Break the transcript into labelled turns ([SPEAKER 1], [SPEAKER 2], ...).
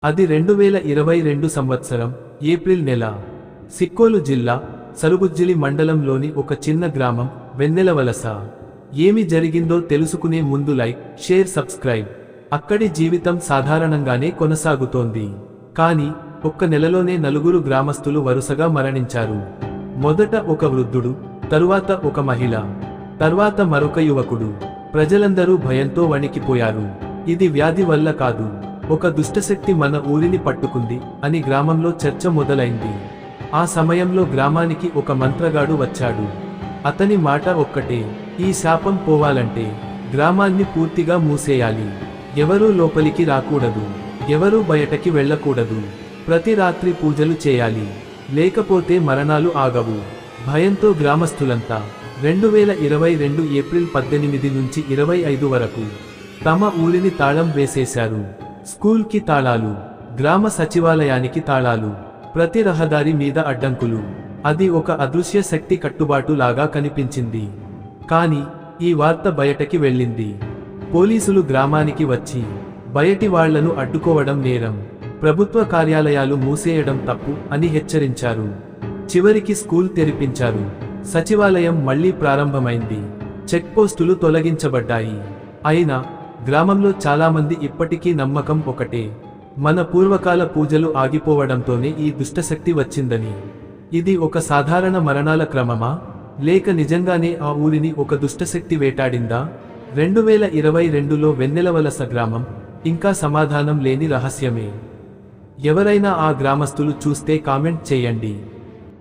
[SPEAKER 1] అది 2022 సంవత్సరం ఏప్రిల్ నెల. సిక్కోలు జిల్లా సరుబుజ్జిలి మండలంలోని ఒక చిన్న గ్రామం వెన్నెలవలస. ఏమి జరిగిందో తెలుసుకునే ముందు లైక్, షేర్, సబ్స్క్రైబ్. అక్కడి జీవితం సాధారణంగానే కొనసాగుతోంది. కానీ ఒక్క నెలలోనే 4 గ్రామస్తులు వరుసగా మరణించారు. మొదట ఒక వృద్ధుడు, తరువాత ఒక మహిళ, తర్వాత మరొక యువకుడు. ప్రజలందరూ భయంతో వణికిపోయారు. ఇది వ్యాధి వల్ల కాదు, ఒక దుష్టశక్తి మన ఊరిని పట్టుకుంది అని గ్రామంలో చర్చ మొదలైంది. ఆ సమయంలో గ్రామానికి ఒక మంత్రగాడు వచ్చాడు. అతని మాట ఒక్కటే, ఈ శాపం పోవాలంటే గ్రామాన్ని పూర్తిగా మూసేయాలి. ఎవరూ లోపలికి రాకూడదు, ఎవరూ బయటకి వెళ్ళకూడదు. ప్రతి రాత్రి పూజలు చేయాలి, లేకపోతే మరణాలు ఆగవు. భయంతో గ్రామస్తులంతా 2022 ఏప్రిల్ 18 నుంచి 25 వరకు తమ ఊరిని తాళం వేసేశారు. స్కూల్కి తాళాలు, గ్రామ సచివాలయానికి తాళాలు, ప్రతి రహదారి మీద అడ్డంకులు. అది ఒక అదృశ్య శక్తి కట్టుబాటు లాగా కనిపించింది. కానీ ఈ వార్త బయటకి వెళ్ళింది. పోలీసులు గ్రామానికి వచ్చి బయటి వాళ్లను అడ్డుకోవడం నేరం, ప్రభుత్వ కార్యాలయాలు మూసేయడం తప్పు అని హెచ్చరించారు. చివరికి స్కూల్ తెరిపించారు. సచివాలయం మళ్లీ ప్రారంభమైంది. చెక్పోస్టులు తొలగించబడ్డాయి. అయినా గ్రామంలో చాలామంది ఇప్పటికీ నమ్మకం ఒకటే, మన పూర్వకాల పూజలు ఆగిపోవడంతోనే ఈ దుష్టశక్తి వచ్చిందని. ఇది ఒక సాధారణ మరణాల క్రమమా, లేక నిజంగానే ఆ ఊరిని ఒక దుష్టశక్తి వేటాడిందా? 2022లో వెన్నెలవలస గ్రామం ఇంకా సమాధానం లేని రహస్యమే. ఎవరైనా ఆ గ్రామస్తులు చూస్తే కామెంట్ చేయండి.